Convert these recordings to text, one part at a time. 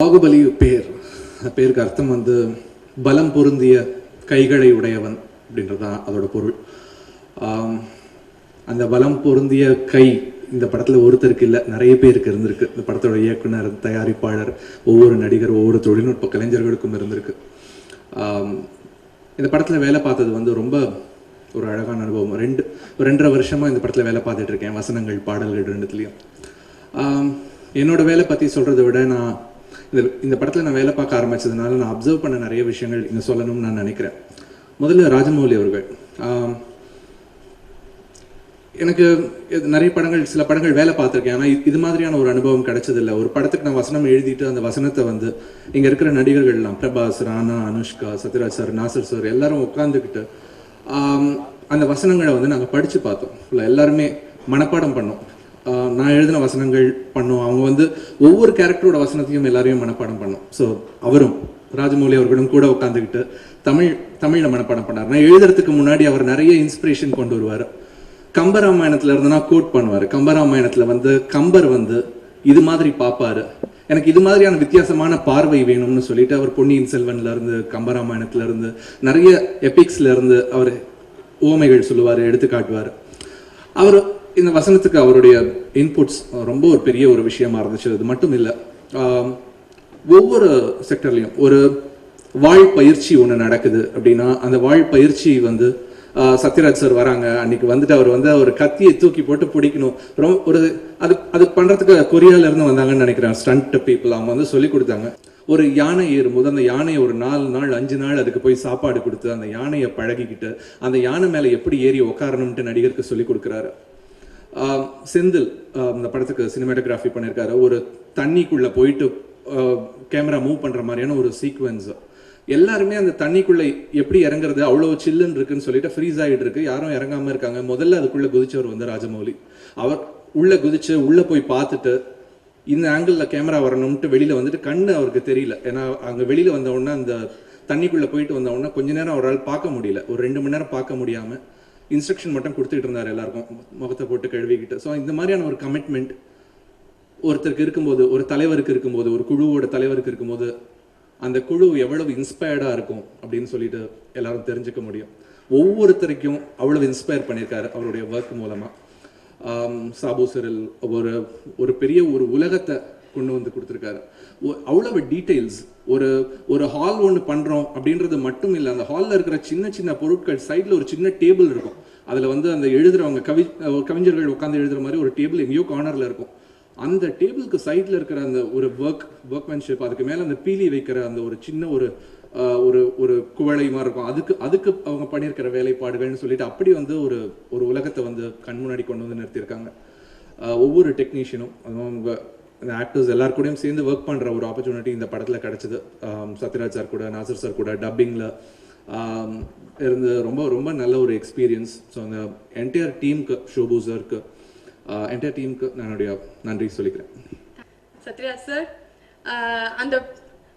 பாகுபலி பேருக்கு அர்த்தம் வந்து பலம் பொருந்திய கைகளை உடையவன் அப்படின்றதான் அதோட பொருள். அந்த பலம் பொருந்திய கை இந்த படத்தில் ஒருத்தருக்கு இல்லை, நிறைய பேருக்கு இருந்திருக்கு. இந்த படத்தோட இயக்குனர், தயாரிப்பாளர், ஒவ்வொரு நடிகர், ஒவ்வொரு தொழில்நுட்ப கலைஞர்களுக்கும் இருந்திருக்கு. இந்த படத்தில் வேலை பார்த்தது வந்து ரொம்ப ஒரு அழகான அனுபவம். 2.5 வருஷமாக இந்த படத்தில் வேலை பார்த்துட்டு இருக்கேன். வசனங்கள், பாடல்கள் ரெண்டுத்துலேயும். என்னோட வேலை பற்றி சொல்கிறத விட நான் இந்த படத்தில் நான் வேலை பார்க்க ஆரம்பித்ததுனால நான் அப்சர்வ் பண்ண நிறைய விஷயங்கள் இங்கே சொல்லணும்னு நான் நினைக்கிறேன். முதல்ல ராஜமௌலி அவர்கள், எனக்கு நிறைய படங்கள், சில படங்கள் வேலை பார்த்துருக்கேன். ஆனால் இது மாதிரியான ஒரு அனுபவம் கிடைச்சதில்லை. ஒரு படத்துக்கு நான் வசனம் எழுதிட்டு அந்த வசனத்தை வந்து இங்கே இருக்கிற நடிகர்கள்லாம், பிரபாஸ், ராணா, அனுஷ்கா, சத்யராஜ் சார், நாசர் சார் எல்லாரும் உட்காந்துக்கிட்டு அந்த வசனங்களை வந்து நாங்கள் படித்து பார்த்தோம். எல்லாருமே மனப்பாடம் பண்ணோம். நான் எழுதின வசனங்கள் பண்ணோம். அவங்க வந்து ஒவ்வொரு கேரக்டரோட வசனத்தையும் எல்லாரையும் மனப்பாடம் பண்ணோம். ஸோ அவரும், ராஜமௌலி அவர்களும் கூட உட்காந்துக்கிட்டு தமிழில் மனப்பாடம் பண்ணார். நான் எழுதுறதுக்கு முன்னாடி அவர் நிறைய இன்ஸ்பிரேஷன் கொண்டு வருவார். கம்பராமாயணத்துல இருந்துனா கோட் பண்ணுவார். கம்பராமாயணத்துல வந்து கம்பர் வந்து இது மாதிரி பார்ப்பாரு, எனக்கு இது மாதிரியான வித்தியாசமான பார்வை வேணும்னு சொல்லிட்டு அவர் பொன்னியின் செல்வன்ல இருந்து, கம்பராமாயணத்துல இருந்து, நிறைய எபிக்ஸ்ல இருந்து அவர் ஓமைகள் சொல்லுவார், எடுத்து காட்டுவார். அவர் இந்த வசனத்துக்கு அவருடைய இன்புட்ஸ் ரொம்ப ஒரு பெரிய ஒரு விஷயமா இருந்துச்சு. அது மட்டும் இல்லை, ஒவ்வொரு செக்டர்லையும் ஒரு வாழ் பயிற்சி ஒன்று நடக்குது அப்படின்னா அந்த வாழ் பயிற்சி வந்து சத்யராஜ் சார் வராங்க. அன்னைக்கு வந்துட்டு அவர் வந்து ஒரு கத்தியை தூக்கி போட்டு பிடிக்கணும். ரொம்ப ஒரு அது பண்றதுக்கு கொரியால இருந்து வந்தாங்கன்னு நினைக்கிறேன், ஸ்டண்ட் பீப்புள். அவங்க வந்து சொல்லி கொடுத்தாங்க. ஒரு யானை ஏறும்போது அந்த யானையை ஒரு 4 நாள் 5 நாள் அதுக்கு போய் சாப்பாடு கொடுத்து அந்த யானையை பழகிக்கிட்டு அந்த யானை மேலே எப்படி ஏறி உட்காரணும்ட்டு நடிகருக்கு சொல்லி கொடுக்குறாரு. செந்தில் இந்த படத்துக்கு சினிமாட்டோகிராஃபி பண்ணியிருக்காரு. ஒரு தண்ணிக்குள்ள போயிட்டு கேமரா மூவ் பண்ற மாதிரியான ஒரு சீக்வன்ஸ். எல்லாருமே அந்த தண்ணிக்குள்ள எப்படி இறங்குறது, அவ்வளவு சில்லுன்னு இருக்குன்னு சொல்லிட்டு ஃப்ரீஸ் ஆகிட்டு இருக்கு, யாரும் இறங்காம இருக்காங்க. முதல்ல அதுக்குள்ள குதிச்சவர் வந்து ராஜமௌலி. அவர் உள்ள குதிச்சு உள்ள போய் பார்த்துட்டு இந்த ஆங்கிள் கேமரா வரணும்ட்டு வெளியில வந்துட்டு கண்ணு அவருக்கு தெரியல. ஏன்னா அங்க வெளியில வந்த உடனே அந்த தண்ணிக்குள்ள போயிட்டு வந்த உடனே கொஞ்ச நேரம் அவரால் பார்க்க முடியல. ஒரு 2 மணி நேரம் பார்க்க முடியாம இன்ஸ்ட்ரக்ஷன் மட்டும் கொடுத்துட்டு இருந்தார் எல்லாருக்கும், முகத்தை போட்டு கழுவிக்கிட்டு. ஸோ இந்த மாதிரியான ஒரு கமிட்மெண்ட் ஒருத்தருக்கு இருக்கும்போது, ஒரு தலைவருக்கு இருக்கும்போது, ஒரு குழுவோட தலைவருக்கு இருக்கும்போது அந்த குழு எவ்வளவு இன்ஸ்பயர்டா இருக்கும் அப்படின்னு சொல்லிட்டு எல்லாரும் தெரிஞ்சுக்க முடியும். ஒவ்வொருத்தருக்கும் அவ்வளவு இன்ஸ்பயர் பண்ணியிருக்காரு அவருடைய ஒர்க் மூலமா. சாபு சிரில் ஒரு பெரிய ஒரு உலகத்தை கொண்டு வந்து கொடுத்துருக்காரு. அவ்வளவு டீட்டெயில்ஸ். ஒரு ஹால் ஒன்று பண்றோம் அப்படின்றது மட்டும் இல்லை, அந்த ஹாலில் இருக்கிற சின்ன சின்ன பொருட்கள், சைட்ல ஒரு சின்ன டேபிள் இருக்கும், அதுல வந்து அந்த எழுதுறவங்க கவிஞர்கள் உட்காந்து எழுதுற மாதிரி ஒரு டேபிள் எங்கேயோ கார்னர்ல இருக்கும். அந்த டேபிளுக்கு சைட்ல இருக்கிற அந்த ஒரு ஒர்க்மேன்ஷிப், அதுக்கு மேல அந்த பீலி வைக்கிற அந்த ஒரு சின்ன ஒரு குவளை மாதிரி இருக்கும், அதுக்கு அவங்க பண்ணியிருக்கிற வேலைப்பாடுகள்னு சொல்லிட்டு அப்படி வந்து ஒரு உலகத்தை வந்து கண் முன்னாடி கொண்டு வந்து நிறுத்தியிருக்காங்க. ஒவ்வொரு டெக்னீஷியனும், அவங்க அந்த ஆக்டர்ஸ் எல்லாரு கூடயும் சேர்ந்து ஒர்க் பண்ற ஒரு ஆப்பர்ச்சுனிட்டி இந்த படத்துல கிடைச்சது. சத்யராஜ் சார் கூட, நாசர் சார் கூட டப்பிங்ல இருந்து ரொம்ப ரொம்ப நல்ல ஒரு எக்ஸ்பீரியன்ஸ். ஸோ அந்த என்டையர் டீமுக்கு, ஷோபு சாருக்கு, என்டையர் டீமுக்கு என்னுடைய நன்றி சொல்லிக்கிறேன். சத்யராஜ் சார், அந்த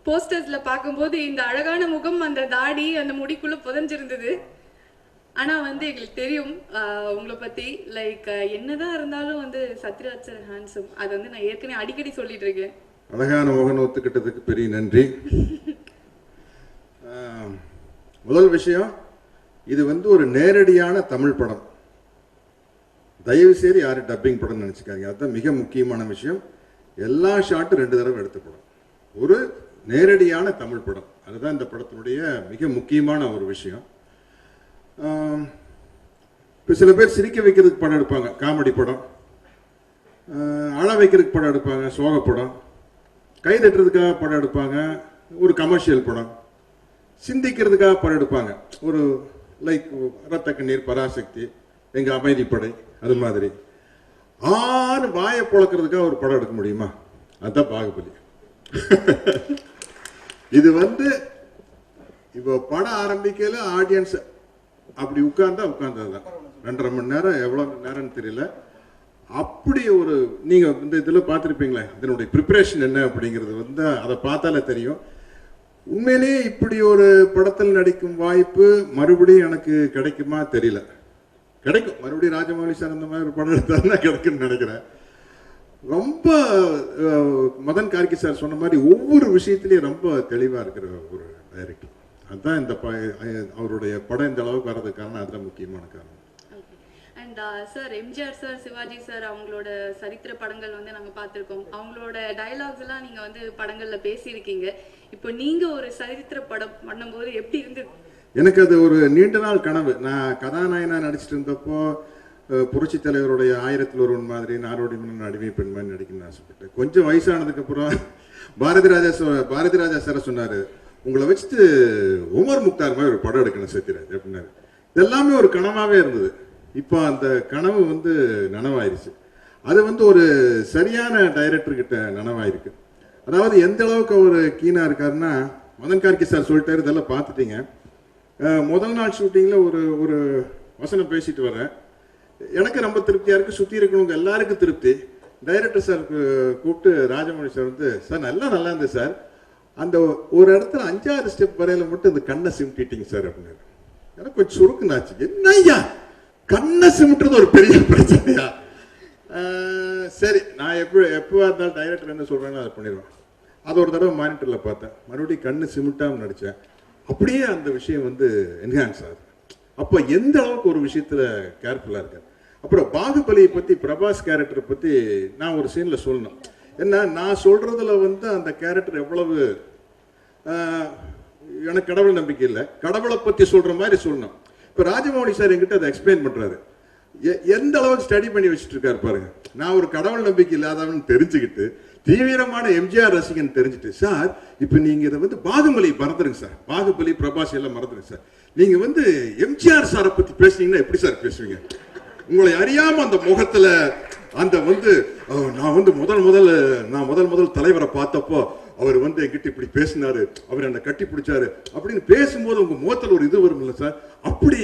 போஸ்டர்ஸ்ல பார்க்கும்போது இந்த அழகான முகம், அந்த தாடி, அந்த முடிக்குள்ள புதஞ்சிருந்தது. ஆனா வந்து எங்களுக்கு தெரியும் உங்களை பத்தி, லைக் என்னதான் இருந்தாலும் வந்து சத்யராஜ் சார் ஹேண்ட்ஸம். அது வந்து நான் ஏற்கனவே அடிக்கடி சொல்லிட்டு இருக்கேன். அழகான முகம் ஒத்துக்கிட்டதுக்கு பெரிய நன்றி. முதல் விஷயம், இது வந்து ஒரு நேரடியான தமிழ் படம். தயவு செய்து யாரும் டப்பிங் படம் நினைச்சுக்காங்க, அதுதான் மிக முக்கியமான விஷயம். எல்லா ஷாட்டும் 2 தடவை எடுத்த படம், ஒரு நேரடியான தமிழ் படம். அதுதான் இந்த படத்தினுடைய மிக முக்கியமான ஒரு விஷயம். இப்போ சில பேர் சிரிக்க வைக்கிறதுக்கு படம் எடுப்பாங்க, காமெடி படம். அழ வைக்கிறதுக்கு படம் எடுப்பாங்க, சோக படம். கை தட்டுறதுக்காக படம் எடுப்பாங்க, ஒரு கமர்ஷியல் படம். சிந்திக்கிறதுக்காக படம் எடுப்பாங்க, ஒரு லைக் ரத்த கண்ணீர், பராசக்தி, எங்க அமைதிப்படை, அது மாதிரி. வாயை பொழக்கிறதுக்காக ஒரு படம் எடுக்க முடியுமா? அதுதான் பாகுபலி. இது வந்து இப்போ படம் ஆரம்பிக்கல ஆடியன்ஸ் அப்படி உட்கார்ந்ததுதான் 2.5 மணி நேரம், எவ்வளவு நேரம்னு தெரியல. அப்படி ஒரு நீங்க இந்த இதுல பார்த்துருப்பீங்களே, இதனுடைய ப்ரிப்பரேஷன் என்ன அப்படிங்கிறது வந்து அதை பார்த்தாலே தெரியும். உண்மையிலேயே இப்படி ஒரு படத்தில் நடிக்கும் வாய்ப்பு மறுபடியும் எனக்கு கிடைக்குமா தெரியல. கிடைக்கும், மறுபடியும் ராஜமௌலி சார் அந்த மாதிரி ஒரு படம் எடுத்தாருன்னா கிடைக்கும்னு நினைக்கிறேன். ரொம்ப மதன் கார்கி சார் சொன்ன மாதிரி ஒவ்வொரு விஷயத்திலையும் ரொம்ப தெளிவா இருக்கிற ஒரு டைரக்டர். அதுதான் இந்த அவருடைய படம் இந்த அளவுக்கு வர்றதுக்கு காரணம், அதுதான் முக்கியமான காரணம். And sir MGR sir, Sivaji sir அவங்களோட சரித்திர படங்கள் வந்து நாங்கள் பார்த்துருக்கோம். அவங்களோட டயலாக்ஸ் எல்லாம் நீங்கள் வந்து படங்களில் பேசியிருக்கீங்க. இப்போ நீங்கள் ஒரு சரித்திர படம் பண்ணும்போது எப்படி இருந்தது? எனக்கு அது ஒரு நீண்ட நாள் கனவு. நான் கதாநாயகனா நடிச்சிட்டு இருந்தப்போ புரட்சி தலைவருடைய 1000ல் ஒருவன் மாதிரி, நாடோடி மன்னன், அடிமை பெண் மாதிரி நடிக்கணும்னு ஆசைப்பட்டேன். கொஞ்சம் வயசானதுக்கு அப்புறம் பாரதி ராஜா சார் சொன்னாரு, உங்களை வச்சுட்டு உமர் முக்தார் மாதிரி ஒரு படம் எடுக்கணும் சத்யராஜ் அப்படின்னாரு. இதெல்லாமே ஒரு கனவாவே இருந்தது. இப்போ அந்த கனவு வந்து நனவாயிருச்சு. அது வந்து ஒரு சரியான டைரக்டர் கிட்ட நனவாயிருக்கு. அதாவது எந்த அளவுக்கு அவர் கீனா இருக்காருன்னா, மதன் கார்கி சார் சொல்லிட்டாரு, இதெல்லாம் பார்த்துட்டீங்க. முதல் நாள் ஷூட்டிங்ல ஒரு வசனம் பேசிட்டு வரேன். எனக்கு ரொம்ப திருப்தியா இருக்கு, சுத்தி இருக்கவங்க எல்லாருக்கும் திருப்தி. டைரக்டர் சார் கூப்பிட்டு ராஜமௌழி சார் வந்து, சார் நல்லா இருந்தது சார், அந்த ஒரு இடத்துல 5-6 ஸ்டெப் வரையில மட்டும் இந்த கண்ணை சிமிட்டிட்டீங்க சார் அப்படின்னாரு. எனக்கு கொஞ்சம் சுருக்குனாச்சு. என்னய்யா கண்ணை சிமிட்டுறது ஒரு பெரிய பிரச்சனையா? சரி, நான் எப்போ இருந்தாலும் டைரக்டர் என்ன சொல்றாங்களோ அதை பண்ணிடுவேன். அது ஒரு தடவை மானிட்டர்ல பார்த்தேன், மறுபடியும் கண்ணு சிமிட்டாம நடிச்சேன். அப்படியே அந்த விஷயம் வந்து என்ஹான்ஸ் ஆகுது. அப்போ எந்த அளவுக்கு ஒரு விஷயத்துல கேர்ஃபுல்லா இருக்காரு. அப்புறம் பாகுபலியை பத்தி, பிரபாஸ் கேரக்டரை பத்தி நான் ஒரு சீன்ல சொல்லணும். என்ன, நான் சொல்றதுல வந்து அந்த கேரக்டர் எவ்வளவு எனக்கு கடவுள் நம்பிக்கை இல்லை, கடவுளை பத்தி சொல்ற மாதிரி சொல்லணும். இப்ப ராஜமௌழி சார் என்கிட்ட அதை எக்ஸ்பிளைன் பண்றாரு. எந்த அளவுக்கு ஸ்டடி பண்ணி வச்சுட்டு இருக்காரு பாருங்க. நான் ஒரு கடவுள் நம்பிக்கை இல்லாதவன் தெரிஞ்சுக்கிட்டு, தீவிரமான எம்ஜிஆர் ரசிகன் தெரிஞ்சுட்டு, சார் இப்ப நீங்க இதை வந்து பாகுபலி மறந்துருங்க சார், பாகுபலி பிரபாஸ் எல்லாம் மறந்துருங்க சார், நீங்க வந்து எம்ஜிஆர் சாரை பத்தி பேசுனீங்கன்னா எப்படி சார் பேசுவீங்க? உங்களை அறியாம அந்த முகத்துல அந்த வந்து நான் வந்து முதல் தலைவரை பார்த்தப்போ அவர் வந்து என்கிட்ட இப்படி பேசினாரு, அவர் என்னை கட்டி பிடிச்சாரு அப்படின்னு பேசும்போது உங்க முகத்துல ஒரு இது வரும் இல்ல சார், அப்படி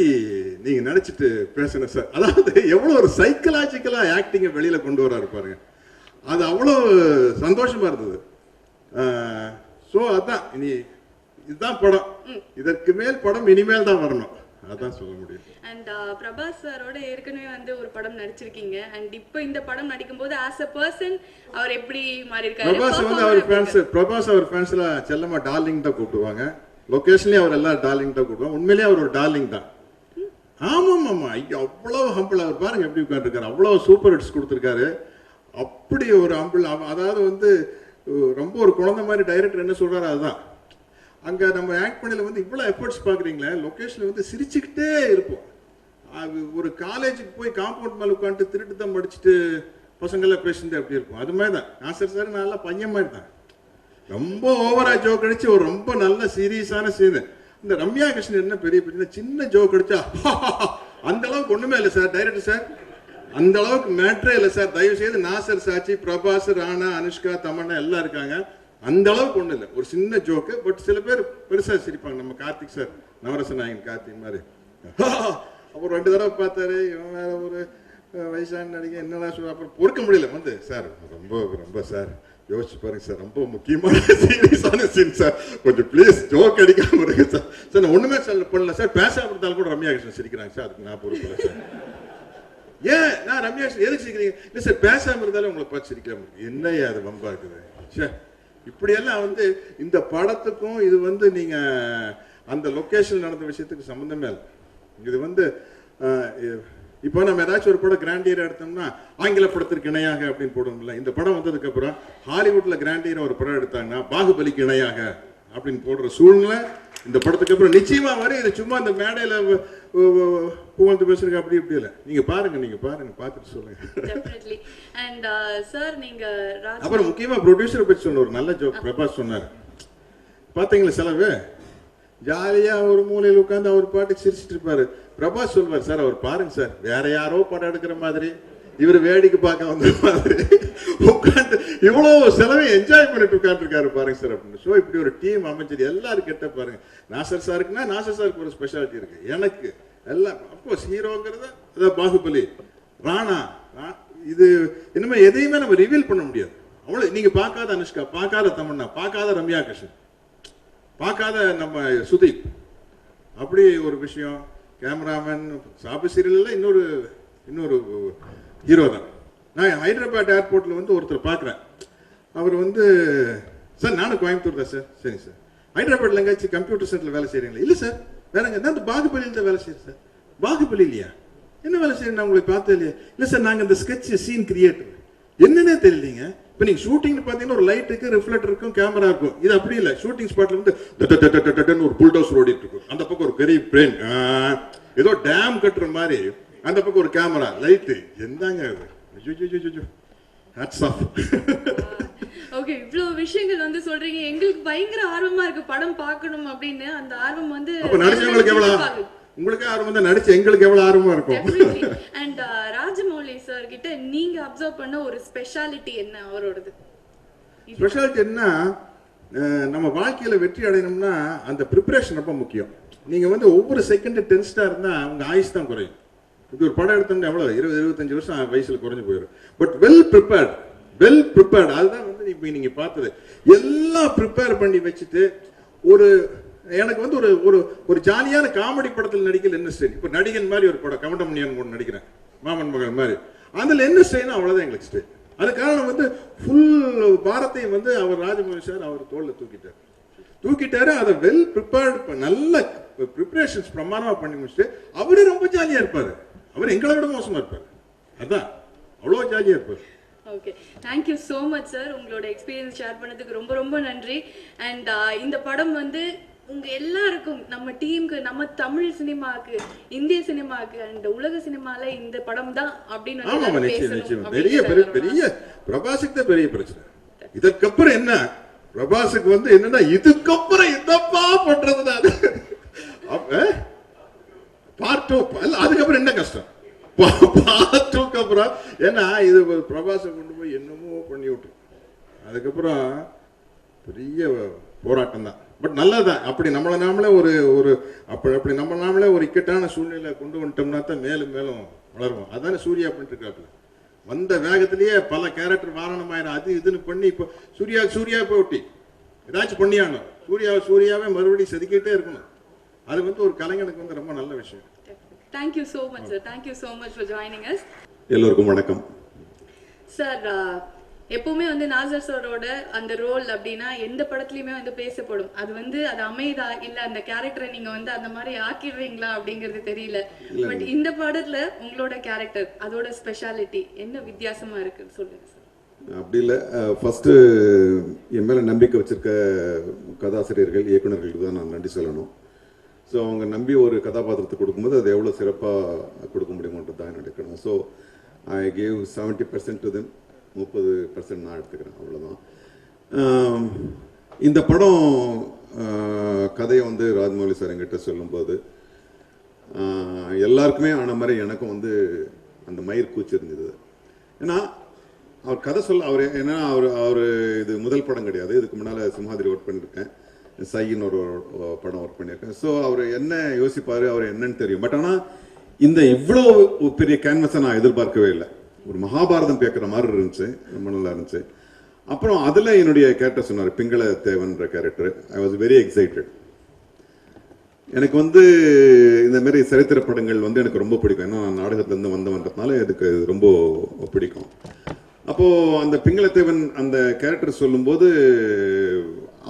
நீங்க நினைச்சிட்டு பேசுங்க சார். அதாவது எவ்வளவு ஒரு சைக்கலாஜிக்கலா ஆக்டிங்க வெளியில கொண்டு வராரு பாருங்க. அது அவ்வளவு சந்தோஷமா இருந்தது. சோ அதான், இனி இதுதான் படம், இதற்கு மேல் படம் இனிமேல் தான் வரணும், அதான் சொல்ல முடியும். அண்ட் பிரபாஸ் சாரோட ஏற்கனவே வந்து ஒரு படம் நடிச்சிருக்கீங்க. அண்ட் இப்போ இந்த படம் நடிக்கும்போது ஆஸ் a person அவர் எப்படி மாறி இருக்காரு? பிரபாஸ் வந்து அவர் ஃபேன்ஸ்ல செல்லமா டார்லிங் தான் கூப்பிடுவாங்க. லொகேஷன்லயே அவர் எல்லாம் டார்லிங் தான் கூப்பிடுவாங்க. உண்மையிலேயே அவர் ஒரு டார்லிங் தான். ஆமா, அவ்வளவு ஹம்பிள். அவர் பாருங்க எப்படி உட்காந்துருக்காரு, அவ்வளவு சூப்பர் ஹிட்ஸ் கொடுத்துருக்காரு. அப்படி ஒரு ஹம்பிள். அதாவது வந்து ரொம்ப ஒரு குழந்தை மாதிரி டைரக்டர் என்ன சொல்றாரு அதுதான். அங்க நம்ம ஆக்ட் பண்ணல வந்து இவ்வளவு எஃபர்ட்ஸ் பாக்குறீங்களே, லொகேஷன்ல வந்து சிரிச்சுக்கிட்டே இருப்போம். அது ஒரு காலேஜுக்கு போய் காம்பவுண்ட் மேல உட்காந்துட்டு திருட்டு தான் படிச்சுட்டு பசங்கள்லாம் பேசிட்டு அப்படி இருக்கும். அது மாதிரி தான் நாசர் சார் நல்லா பையன் மாதிரி தான். ரொம்ப ஓவரா ஜோக் அடிச்சு ஒரு ரொம்ப நல்ல சீரியஸான சீன். இந்த ரம்யா கிருஷ்ணன் என்ன பெரிய சின்ன ஜோக் அடிச்சா அந்த அளவுக்கு ஒண்ணுமே இல்லை சார். டைரக்டர் சார் அந்த அளவுக்கு மேட்ரே இல்லை சார். தயவு செய்து நாசர் சாட்சி, பிரபாஸ், ராணா, அனுஷ்கா, தமன்னா எல்லாம் இருக்காங்க, அந்த அளவுக்கு ஒண்ணு இல்லை, ஒரு சின்ன ஜோக்கு. பட் சில பேர் பெருசா சிரிப்பாங்க. நம்ம கார்த்திக் சார், நவரச நாயகன் கார்த்திக் மாதிரி அப்புறம் 2 தடவை பார்த்தாரு, இவன் வேற ஒரு வயசான நடிகை என்னடா சொல்ல, அப்புறம் பொறுக்க முடியல வந்து, சார் ரொம்ப சார் யோசிச்சு பாருங்க சார், ரொம்ப முக்கியமான சீரியஸான சீன் சார், கொஞ்சம் ப்ளீஸ் ஜோக் அடிக்காம இருங்க சார். சார் நான் ஒண்ணுமே பண்ணல சார், பேசாம இருந்தாலும் கூட ரம்யா கிருஷ்ணன் சிரிக்கிறாங்க சார், அதுக்கு நான் பொறுப்பு இல்லை சார். ஏன் நான் ரம்யா கிருஷ்ணன் எதுக்கு சிரிக்கிறீங்க? இல்லை சார் பேசாம இருந்தாலும் உங்களை பார்த்து சிரிக்காம இருக்கு. என்னையா அது வம்பா இருக்குது சார். இப்படியெல்லாம் வந்து இந்த படத்துக்கும் இது வந்து நீங்க அந்த லொகேஷன் நடந்த விஷயத்துக்கு சம்பந்தமே இல்லை. இது வந்து இப்போ நம்ம ஏதாச்சும் ஒரு படம் கிராண்டியரா எடுத்தோம்னா ஆங்கில படத்திற்கு இணையாக அப்படின்னு போடுவோம்ல. இந்த படம் வந்ததுக்கு அப்புறம் ஹாலிவுட்ல கிராண்டியரா ஒரு படம் எடுத்தாங்கன்னா பாகுபலிக்கு இணையாக அப்படின்னு போடுற சூழ்நிலை இந்த படத்துக்கு அப்புறம் நிச்சயமா வரும். இது சும்மா இந்த மேடையில புகழ்ந்து பேசுறீங்க அப்படி இப்படி இல்லை. நீங்க பாருங்க பார்த்துட்டு சொல்லுங்க. அப்புறம் முக்கியமா ப்ரொடியூசரை பற்றி சொன்ன ஒரு நல்ல ஜோக் பிரபாஸ் சொன்னார் பாத்தீங்களா? செலவு ஜாலியா ஒரு மூலையில் உட்கார்ந்து அவர் பாட்டுக்கு சிரிச்சிட்டு இருப்பாரு. பிரபாஸ் சொல்வார், சார் அவர் பாருங்க சார், வேற யாரோ படம் எடுக்கிற மாதிரி, இவர் வேடிக்கை பார்க்க வந்த மாதிரி உட்காந்து இவ்வளவு செலவை என்ஜாய் பண்ணிட்டு உட்காந்துருக்காரு பாருங்க சார் அப்படின்னு. ஸோ இப்படி ஒரு டீம் அமைச்சர் எல்லாரும் கிட்ட பாருங்க. நாசர் சாருக்குன்னா நாசர் சாருக்கு ஒரு ஸ்பெஷாலிட்டி இருக்கு, எனக்கு எல்லாம் அப்கோர்ஸ் ஹீரோங்கிறது அதான் பாகுபலி, ராணா, இது இனிமே எதையுமே நம்ம ரிவீல் பண்ண முடியாது. அவ்வளவு நீங்க பார்க்காத அனுஷ்கா, பார்க்காத தமன்னா, பார்க்காத ரம்யா கிருஷ்ணன், பார்க்காத நம்ம சுதீப், அப்படி ஒரு விஷயம். கேமராமேன் சாபு சீரியல்ல இன்னொரு ஹீரோ தான். நான் ஹைதராபாத் ஏர்போர்ட்டில் வந்து ஒருத்தர் பார்க்குறேன். அவர் வந்து சார் நானும் கோயம்புத்தூர் தான் சார். சரி சார், ஹைதராபாத்தில் எங்கேயாச்சும் கம்ப்யூட்டர் சென்டரில் வேலை செய்கிறீங்களா? இல்லை சார், வேறங்க தான் பாகுபலியில் தான் வேலை செய்யுது சார். பாகுபலி இல்லையா? என்ன வேலை செய்யணும், நான் உங்களை பார்த்தே இல்லையா? இல்லை சார், நாங்கள் இந்த ஸ்கெட்ச் சீன் கிரியேட்டர். என்னன்னே தெரியலீங்க. இப்போ நீங்கள் ஷூட்டிங்னு பார்த்தீங்கன்னா ஒரு லைட்டுக்கு ரிஃப்ளெக்டர் இருக்கும், கேமரா இருக்கும். இது அப்படி இல்லை. ஷூட்டிங் ஸ்பாட்டில் வந்து ஒரு புல்டோசர் ஓடிட்டு இருக்கும். அந்த பக்கம் ஒரு பெரிய பிளேன், ஏதோ டேம் கட்டுற மாதிரி, அந்த பக்கம் ஒரு கேமரா லைட்டு. என்னங்க அது? Hats off. ஓகே, இவ்ளோ விஷயங்கள் வந்து சொல்றீங்க. எங்களுக்கு பயங்கர ஆர்வமா இருக்கு படம் பார்க்கணும் அப்படின்னு. அந்த ஆர்வம் வந்து அப்ப நடிச்சவங்களுக்கு எவ்வளவு, உங்களுக்கு ஆர்வம் தான், நடிச்ச எங்களுக்கு எவ்வளவு ஆர்வமா இருக்கும். அண்ட் ராஜமௌலி சார் கிட்ட நீங்க அப்சர்வ் பண்ண ஒரு ஸ்பெஷாலிட்டி என்ன அவரோடது? ஸ்பெஷாலிட்டி என்ன, நம்ம வாழ்க்கையில வெற்றி அடையணும்னா அந்த ப்ரிப்பரேஷன் ரொம்ப முக்கியம். நீங்க வந்து ஒவ்வொரு செகண்ட் டென்ஸ்டா இருந்தா உங்க ஆயுஷ் தான் குறையும். இது ஒரு படம் எடுத்தோம்னா எவ்வளவு 20-25 வருஷம் வயசுல குறைஞ்சு போயிடும். பட் வெல் ப்ரிப்பேர்ட் அதுதான் வந்து இப்ப நீங்க பார்த்தது. எல்லாம் ப்ரிப்பேர் பண்ணி வச்சுட்டு ஒரு எனக்கு வந்து ஒரு ஒரு ஒரு ஜாலியான காமெடி படத்தில் நடிக்கல என்ன ஸ்டைல். இப்போ நடிகன் மாதிரி ஒரு படம் கவண்டமணியன் ஒன்று நடிக்கிறேன், மாமன் மகன் மாதிரி. அதில் என்ன ஸ்டைல், அவ்வளோதான் எங்களுக்கு ஸ்டைல். அது காரணம் வந்து ஃபுல் பாரத்தையும் வந்து அவர் ராஜமௌலி சார் அவர் தோளில் தூக்கிட்டாரு. அதை வெல் ப்ரிப்பேர்டு, நல்ல ப்ரிப்பரேஷன்ஸ் பிரமாணமாக பண்ணி முடிச்சுட்டு அவரு ரொம்ப ஜாலியாக இருப்பார். அவர் எங்களை விட மோசமாக இருப்பார். அதான் அவ்வளோ ஜாலியாக இருப்பார். Okay, thank you so much sir. உங்களோட எக்ஸ்பீரியன்ஸ் ஷேர் பண்ணதுக்கு ரொம்ப ரொம்ப நன்றி. அண்ட் இந்த படம் வந்து உங்க எல்லாருக்கும், நம்ம டீமுக்கு, நம்ம தமிழ் சினிமாக்கு, இந்திய சினிமாக்கு அண்ட் உலக சினிமால இந்த படம் தான் அப்படின்னு பெரிய பிரபாஸுக்கு தான் பெரிய பிரச்சனை. இதுக்கப்புறம் என்ன, பிரபாஸுக்கு வந்து என்னன்னா இதுக்கப்புறம் என்னப்பா பண்றது, பார்ட் 2 அதுக்கப்புறம் என்ன கஷ்டம், பார்ட் 2க்கு அப்புறம். ஏன்னா இது பிரபாஸை கொண்டு போய் என்னமோ பண்ணி விட்டு அதுக்கப்புறம் பெரிய போராட்டம் தான். பட் நல்லதான். அப்படி நம்மளை நாமளே அப்படி நம்ம நாமளே ஒரு இக்கட்டான சூழ்நிலை கொண்டு வந்துட்டோம்னா தான் மேலும் மேலும் வளருவோம். அதானே சூர்யா பண்ணிட்டு இருக்காப்புல. வந்த வேகத்திலேயே பல கேரக்டர் வாரணமாயிரம் அது இதுன்னு பண்ணி இப்போ சூர்யா போட்டி ஏதாச்சும் பண்ணியானோ சூர்யாவே மறுபடியும் செதுக்கிட்டே இருக்கணும். அது வந்து ஒரு கலைஞனுக்கு வந்து ரொம்ப நல்ல விஷயம். Thank you so much sir. Thank you so much for joining us. எல்லோருக்கும் வணக்கம் சார். எப்பவுமே வந்து நாசர் சாரோட அந்த ரோல் அப்படின்னா எந்த படத்துலயுமே வந்து பேசப்படும். அது வந்து அது அமைதா இல்ல அந்த கேரக்டரை நீங்க வந்து அந்த மாதிரி ஆக்கிடுவீங்களா அப்படிங்கிறது தெரியல. பட் இந்த படத்துல உங்களோட கேரக்டர், அதோட ஸ்பெஷாலிட்டி என்ன வித்தியாசமா இருக்குன்னு சொல்லுங்க சார். அப்படி இல்லை, ஃபர்ஸ்ட் என் மேல நம்பிக்கை வச்சிருக்க கதாசிரியர்கள், இயக்குநர்களுக்கு தான் நான் நன்றி சொல்லணும். ஸோ அவங்க நம்பி ஒரு கதாபாத்திரத்தை கொடுக்கும்போது அது எவ்வளோ சிறப்பாக கொடுக்க முடியுமோன்றது தான் நினைக்கணும். So I gave 70% to them, 30% நான் எடுத்துக்கிறேன், அவ்வளோதான். இந்த படம் கதையை வந்து ராஜமௌலி சார் என்கிட்ட சொல்லும்போது எல்லாருக்குமே ஆன மாதிரி எனக்கும் வந்து அந்த மயிர் கூச்சி இருந்தது. ஏன்னா அவர் கதை சொல்ல அவர் இது முதல் படம் கிடையாது. இதுக்கு முன்னால் சிம்ஹாதிரி ஒர்க் பண்ணியிருக்கேன், சைன்னு ஒரு படம் ஒர்க் பண்ணியிருக்கேன். ஸோ அவர் என்ன யோசிப்பார், அவர் என்னன்னு தெரியும். பட் ஆனால் இந்த இவ்வளோ பெரிய கேன்வஸை நான் எதிர்பார்க்கவே இல்லை. ஒரு மகாபாரதம் கேட்குற மாதிரி இருந்துச்சு, ரொம்ப நல்லா இருந்துச்சு. அப்புறம் அதில் என்னுடைய கேரக்டர் சொன்னார், பிங்கள தேவன்ற character. I was very excited. எனக்கு வந்து இந்த மாதிரி சரித்திர படங்கள் வந்து எனக்கு ரொம்ப பிடிக்கும். ஏன்னா நான் நாடகத்துலேருந்து வந்தவன்றதுனால எனக்கு ரொம்ப பிடிக்கும். அப்போது அந்த பிங்களத்தேவன் அந்த கேரக்டர் சொல்லும்போது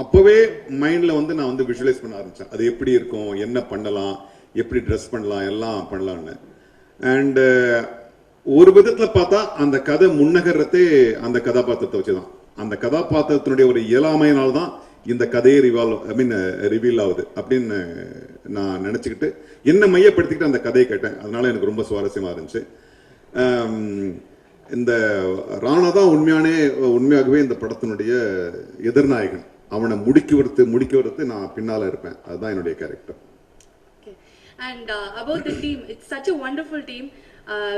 அப்போவே மைண்டில் வந்து நான் வந்து விஷுவலைஸ் பண்ண ஆரம்பித்தேன். அது எப்படி இருக்கும், என்ன பண்ணலாம், எப்படி ட்ரெஸ் பண்ணலாம், எல்லாம் பண்ணலான்னு. அண்டு ஒரு விதத்தில் பார்த்தா அந்த கதை முன்னகரத்தே அந்த கதாபாத்திரத்தை வச்சுதான். அந்த கதாபாத்திரத்தினுடைய ஒரு இயலாமையினால்தான் இந்த கதையை ரிவீல் ஆகுது அப்படின்னு நான் நினச்சிக்கிட்டு என்ன மையப்படுத்திக்கிட்டு அந்த கதையை கேட்டேன். அதனால எனக்கு ரொம்ப சுவாரஸ்யமாக இருந்துச்சு. இந்த ராணா தான் உண்மையாகவே இந்த படத்தினுடைய எதிர்நாயகன். அவனை முடிக்க வரத்து நான் பின்னால இருப்பேன். அதுதான் என்னுடைய character. And about the team, it's such a wonderful team.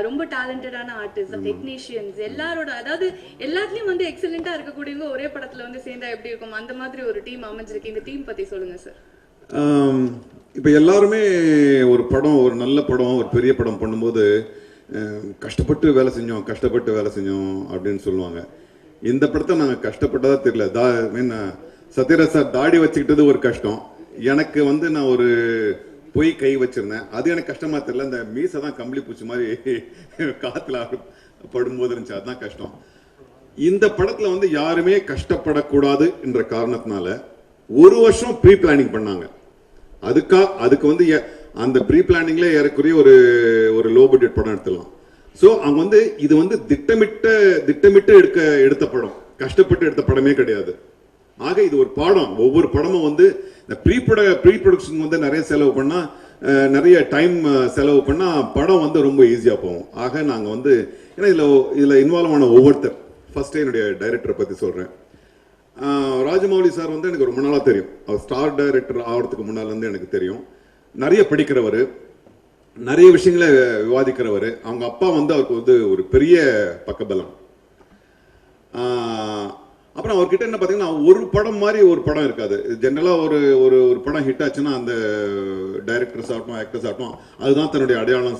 ரொம்ப டேலண்டடான ஆர்டிஸ்ட், டெக்னீஷியன்ஸ், எல்லாரோட, அதாவது எல்லாத்துலயும் வந்து எக்ஸலென்ட்டா இருக்கக்கூடியவங்க ஒரே படத்துல வந்து சேர்ந்தா எப்படி இருக்கும், அந்த மாதிரி ஒரு டீம் அமைஞ்சிருக்கு. இந்த டீம் பத்தி சொல்லுங்க சார். இப்போ எல்லாருமே ஒரு படம், ஒரு நல்ல படம், ஒரு பெரிய படம் பண்ணும்போது கஷ்டப்பட்டு வேலை செஞ்சோம் அப்படின்னு சொல்லுவாங்க. இந்த படத்தை நாங்கள் கஷ்டப்பட்டதா தெரியல. சத்யராஜ் சார் தாடி வச்சுக்கிட்டது ஒரு கஷ்டம். எனக்கு வந்து நான் ஒரு பொய் கை வச்சிருந்தேன், அது எனக்கு கஷ்டமா தெரியல. இந்த மீசை தான் கம்பளி பூச்சி மாதிரி காத்துல படும்போது இருந்துச்சு, அதுதான் கஷ்டம். இந்த படத்துல வந்து யாருமே கஷ்டப்படக்கூடாது என்ற காரணத்தினால ஒரு வருஷம் ப்ரீ பிளானிங் பண்ணாங்க. அதுக்கு வந்து அந்த ப்ரீ பிளானிங்ல ஏறக்குறைய ஒரு லோ பட்ஜெட் படம் எடுத்துலாம். ஸோ அவங்க வந்து இது வந்து திட்டமிட்டு எடுத்த படம், கஷ்டப்பட்டு எடுத்த படமே கிடையாது. ஆக இது ஒரு பாடம். ஒவ்வொரு படமும் வந்து இந்த ப்ரீ ப்ரொடக்ஷன் வந்து நிறைய செலவு பண்ணா, நிறைய டைம் செலவு பண்ணா படம் வந்து ரொம்ப ஈஸியா போகும். ஆக நாங்க வந்து ஏன்னா இதுல இன்வால்வ் ஆன ஒவ்வொருத்தர், ஃபர்ஸ்ட் என்னுடைய டைரக்டரை பத்தி சொல்றேன். ராஜமௌலி சார் வந்து எனக்கு ரொம்ப நாளா தெரியும். அவர் ஸ்டார் டைரக்டர் ஆகிறதுக்கு முன்னால இருந்து எனக்கு தெரியும். நிறைய படிக்கிறவர், நிறைய விஷயங்களை விவாதிக்கிறவர். அவங்க அப்பா வந்து அவருக்கு வந்து ஒரு பெரிய பக்கபலம். அப்புறம் அவர்கிட்ட என்ன பார்த்தீங்கன்னா, ஒரு படம் மாதிரி ஒரு படம் இருக்காது. ஜென்ரலாக ஒரு படம் ஹிட் ஆச்சுன்னா அந்த டைரக்டர்ஸ் ஆகட்டும், ஆக்டர்ஸ் ஆகட்டும், அதுதான் தன்னுடைய அடையாளம்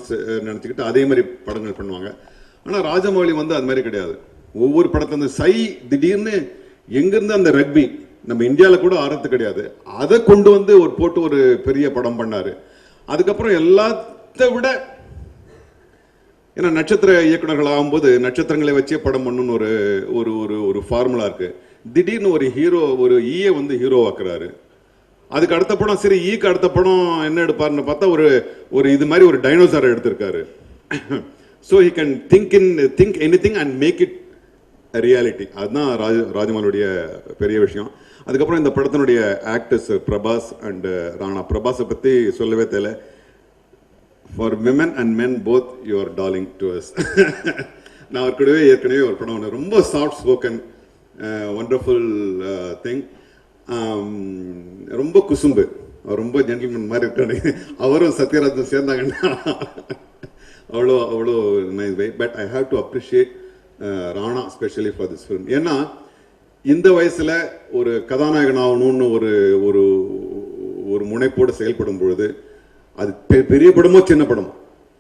நினச்சிக்கிட்டு அதே மாதிரி படங்கள் பண்ணுவாங்க. ஆனால் ராஜமௌலி வந்து அது மாதிரி கிடையாது. ஒவ்வொரு படத்துல இருந்து திடீர்னு எங்கிருந்து அந்த ரக்பி நம்ம இந்தியாவில் கூட ஆரத்து கிடையாது, அதை கொண்டு வந்து போட்டு ஒரு பெரிய படம் பண்ணாரு. அதுக்கப்புறம் எல்லாத்த விட, ஏன்னா நட்சத்திர இயக்குநர்கள் ஆகும்போது நட்சத்திரங்களை வச்சே படம் பண்ணணும்னு ஒரு ஃபார்முலா இருக்கு. திடீர்னு ஒரு ஹீரோ, ஒரு ஈயை வந்து ஹீரோ ஆக்குறாரு. அதுக்கு அடுத்த படம் சரி, ஈக்கு அடுத்த படம் என்ன எடுப்பாருன்னு பார்த்தா ஒரு இது மாதிரி ஒரு டைனோசார் எடுத்திருக்காரு. So he can think anything and make it reality. அதுதான் ராஜமௌலியுடைய பெரிய விஷயம். அதுக்கப்புறம் இந்த படத்தினுடைய ஆக்டர்ஸ் பிரபாஸ் அண்ட் ராணா. பிரபாஸை பற்றி சொல்லவே தேவை. For women and men both you are darling to us. நான் அவர் கூடவே ஏற்கனவே ஒரு படம் ஒன்று, ரொம்ப சாஃப்ட் ஸ்போக்கன், ஒண்டர்ஃபுல் திங். ரொம்ப குசும்பு, அவர் ரொம்ப ஜென்டில்மேன் மாதிரி இருக்காரு. அவரும் சத்யராஜன் சேர்ந்தாங்கன்னா அவ்வளோ nice way. But I have to appreciate Rana specially for this film. ஏன்னா இந்த வயசுல ஒரு கதாநாயகன் ஆகணும்னு ஒரு முனைப்போடு செயல்படும் பொழுது, அது பெரிய படமோ சின்ன படமோ,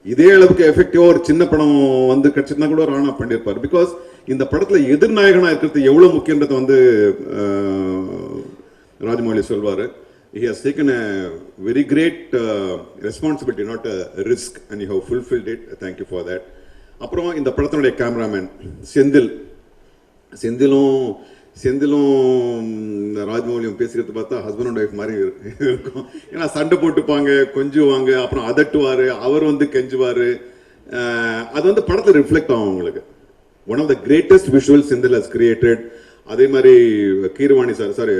இதே அளவுக்கு எஃபெக்டிவா ஒரு சின்ன படம் வந்து கிடைச்சிருந்தா கூட ராணா பண்ணியிருப்பார். பிகாஸ் இந்த படத்துல எதிர்நாயகனா இருக்கிறது எவ்வளவு முக்கியன்றதை வந்து ராஜமௌலி சொல்வாரு. He has taken a very great responsibility, not a risk, and you have fulfilled it. Thank you for that. அப்புறம் இந்த படத்தினுடைய கேமராமேன் செந்திலும் ராஜமௌலியும் பேசுகிறது பார்த்தா ஹஸ்பண்ட் அண்ட் ஒய்ஃப் மாதிரி இருக்கும். ஏன்னா சண்டை போட்டுப்பாங்க, கொஞ்சுவாங்க, அப்புறம் அதட்டுவாரு, அவர் வந்து கெஞ்சுவாரு. அது வந்து படத்தில் ரிஃப்ளெக்ட் ஆகும் உங்களுக்கு. One of the greatest visual Senthil has created. அதே மாதிரி கீரவாணி சார்,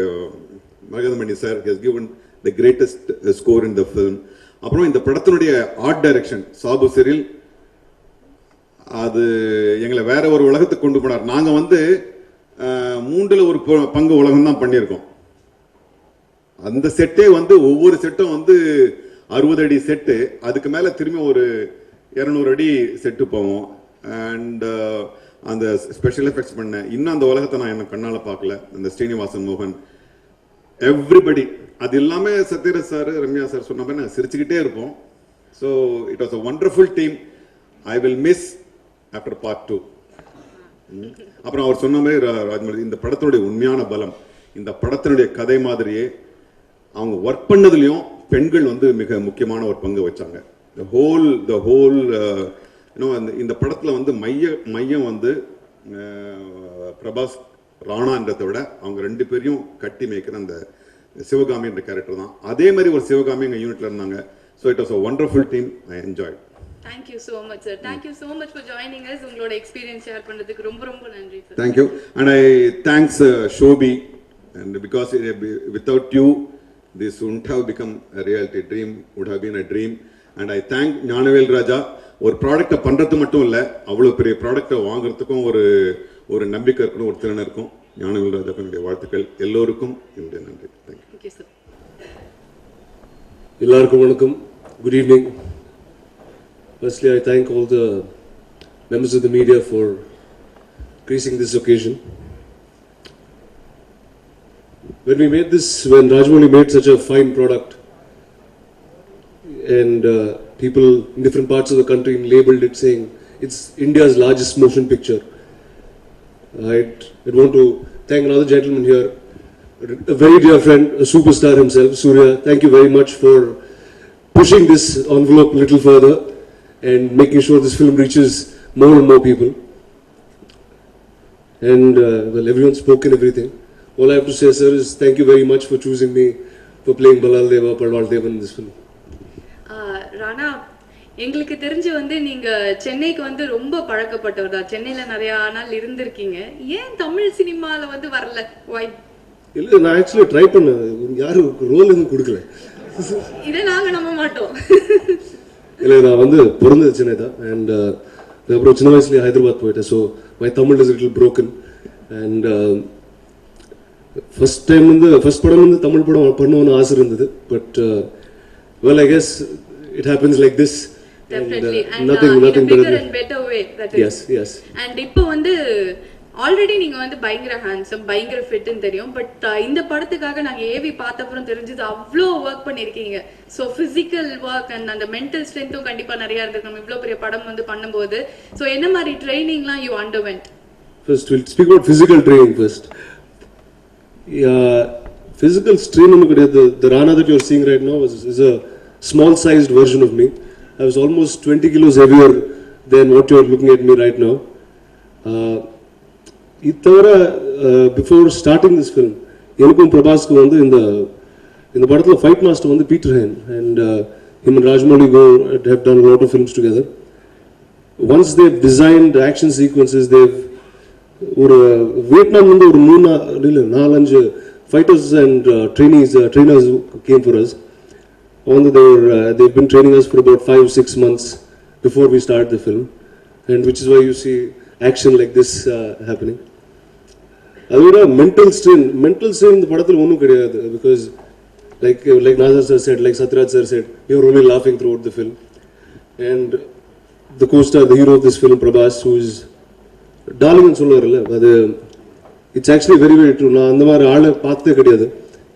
மகதமணி sir has given the greatest score in the film. அப்புறம் இந்த படத்தினுடைய ஆர்ட் டைரக்ஷன் சாபு செரில், அது எங்களை வேற ஒரு உலகத்துக்கு கொண்டு போனார். நாங்க வந்து 3 பங்கு உலகம் தான் பண்ணியிருக்கோம். அந்த செட்டே வந்து ஒவ்வொரு செட்டும் வந்து 60 அடி செட்டு, அதுக்கு மேல திரும்பி ஒரு 200 அடி செட்டு போவோம். அண்ட் அந்த ஸ்பெஷல் எஃபெக்ட்ஸ் பண்ண இன்னும் அந்த உலகத்தை நான் என்ன கண்ணால பார்க்கல. அந்த ஸ்ரீனிவாசன் மோகன், எவ்ரிபடி, அது எல்லாமே சத்யராஜ் சார், ரம்யா சார் சொன்ன மாதிரி நாங்கள் சிரிச்சுக்கிட்டே இருப்போம். So it was a wonderful team. I will miss after part 2. அப்புறம் அவர் சொன்ன மாதிரி ராஜமௌலி, இந்த படத்தினுடைய உண்மையான பலம், இந்த படத்தினுடைய கதை மாதிரியே அவங்க ஒர்க் பண்ணதுலயும் பெண்கள் வந்து மிக முக்கியமான ஒரு பங்கு வச்சாங்க. the whole இந்த படத்துல வந்து மையம் வந்து பிரபாஸ் ராணான்றதை விட அவங்க 2 பேரையும் கட்டி மேய்க்கிற அந்த சிவகாமி என்ற கேரக்டர் தான். அதே மாதிரி ஒரு சிவகாமி எங்க யூனிட்ல இருந்தாங்க. So it was a wonderful team. I enjoyed. Thank you so much, sir. Thank you so much for joining us. உங்களோட எக்ஸ்பீரியன்ஸ் ஷேர் பண்ணதுக்கு ரொம்ப நன்றி sir. Thank you. And I thanks Shobi, and because without you this wouldn't have become a reality. Dream would have been a dream. And I thank Gnanavel Raja. ஒரு ப்ராடக்ட்டை பண்றது மட்டும் இல்ல, அவ்வளவு பெரிய ப்ராடக்ட்டை வாங்குறதுக்கும் ஒரு நம்பிக்கை இருக்கணும், ஒரு திறன் இருக்கும். ஞானவேல் ராஜாக்கு என்னுடைய வாழ்த்துக்கள். எல்லோருக்கும் என்னுடைய நன்றி. Thank you, sir. எல்லாருக்கும் வணக்கம். Good evening. Firstly, I thank all the members of the media for gracing this occasion. When Rajamouli made such a fine product, and people in different parts of the country labeled it saying it's India's largest motion picture, I'd want to thank another gentleman here, a very dear friend, a superstar himself, Surya. Thank you very much for pushing this envelope a little further and making sure this film reaches more and more people. and well, everyone spoke and everything. All I have to say, sir, is thank you very much for choosing me for playing Balal Deva, Palwal Deva in this film. Rana, எங்களுக்கு தெரிஞ்சு வந்து நீங்க சென்னைக்கு வந்து ரொம்ப பழக்கப்பட்டவர் தான். சென்னையில நிறைய நாள் இருந்திருக்கீங்க. ஏன் தமிழ் சினிமால வந்து வரல? Why? இல்லை, நான் ஆக்சுவலி ட்ரை பண்ணேன், யாரும் ரோல் எதுவும் கொடுக்கல. இதை நாங்க நம்ப மாட்டோம். இல்லை, நான் வந்து பிறந்தது சென்னை தான், அண்ட் அப்புறம் சின்ன வயசுலேயே ஹைதராபாத் போயிட்டேன். So my Tamil is little broken. And first படம் வந்து தமிழ் படம் பண்ணணும்னு ஆசை இருந்தது. But well, I guess it happens like this. Definitely. And nothing in a bigger and better way, that is. Yes. And இப்போ வந்து ஆல்ரெடி நீங்க வந்து பயங்கர ஹேண்ட்ஸம், பயங்கர ஃபிட்னு தெரியும். பட் இந்த படத்துக்காக நாங்க ஏவி பார்த்த அப்புறம் தெரிஞ்சது அவ்வளோ ஒர்க் பண்ணிருக்கீங்க. ஸோ பிசிக்கல் ஒர்க் அண்ட் அந்த மென்டல் ஸ்ட்ரென்த்தும் கண்டிப்பா நிறைய இருந்திருக்கும் இவ்வளோ பெரிய படம் வந்து பண்ணும்போது. ஸோ என்ன மாதிரி ட்ரைனிங்லாம் you underwent? First, we'll speak about physical training first. Yeah, physical training, the Rana that you're seeing right now is a small-sized version of me. I was almost 20 kilos heavier than what you're looking at me right now. Before starting this film, எனக்கும் பிரபாஸ்க்கு வந்து இந்த படத்துல fight master வந்து Peter ஹேன், and him and Rajmouli have done a lot of films together. Once they've designed action sequences, they've ஒரு Vietnam வந்து ஒரு 4-5 fighters and trainers came for us. They've been training us for about 5-6 months before we start the film, and which is why you see action like this happening. Adura mental strain இந்த படத்துல ஒண்ணும் கிடையாது, because like Nazar sir said, like Satyaraj sir said, you're only laughing throughout the film. And the co-star, the hero of this film, Prabhas, who is darling னு சொல்லுவார்ல, அது it's actually very very true. நான் அந்த மாதிரி ஆளை பார்த்ததே கிடையாது.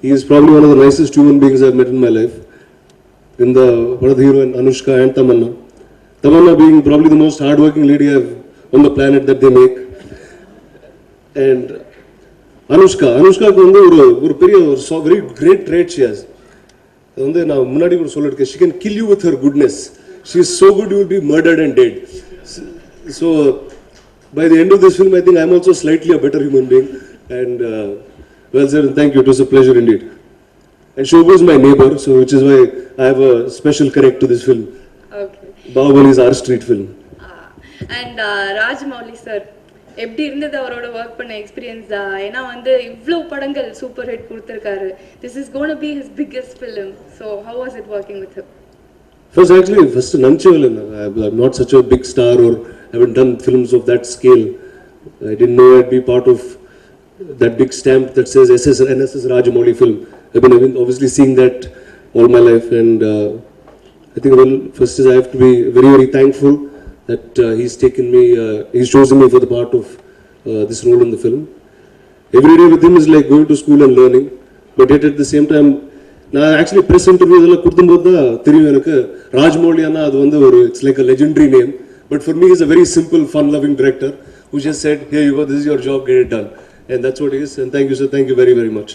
He is probably one of the nicest human beings I've met in my life. In the heroine Anushka and Tamanna being probably the most hardworking lady on the planet that they make. And Anushka வந்து ஒரு பெரிய very great trait she has. அது வந்து நான் முன்னாடி கூட சொல்லிருக்கேன், she can kill you with her goodness. She is so good you will be murdered and dead. So by the end of this film, I think I'm also slightly a better human being. And well sir, thank you, it was a pleasure indeed. And Shobhu is my neighbor, so which is why I have a special connect to this film. Okay. Bahubali is our street film. And Rajmouli sir, எப்படி இருந்தது அவரோட work பண்ண experience? ஏன்னா வந்து இவ்வளோ படங்கள் super hit கொடுத்துருக்காரு. This is going to be his biggest film. So how was it working with him? First Nanchival, I'm not such a big star or haven't done films of that scale. I didn't know I'd be part of that big stamp that says NSS Rajamouli film. I've been obviously seeing that all my life, and I think first is I have to be very very thankful that he's chosen me for the part of this role in the film. Every day with him is like going to school and learning, but yet at the same time, நான் actually press interview இதெல்லாம் கொடுக்கும்போது தான் தெரியும் எனக்கு ராஜ்மௌலி அண்ணா அது வந்து it's like a legendary name, but for me he's a very simple fun loving director who just said, here you go, this is your job, get it done, and that's what it is. And thank you sir, thank you very very much.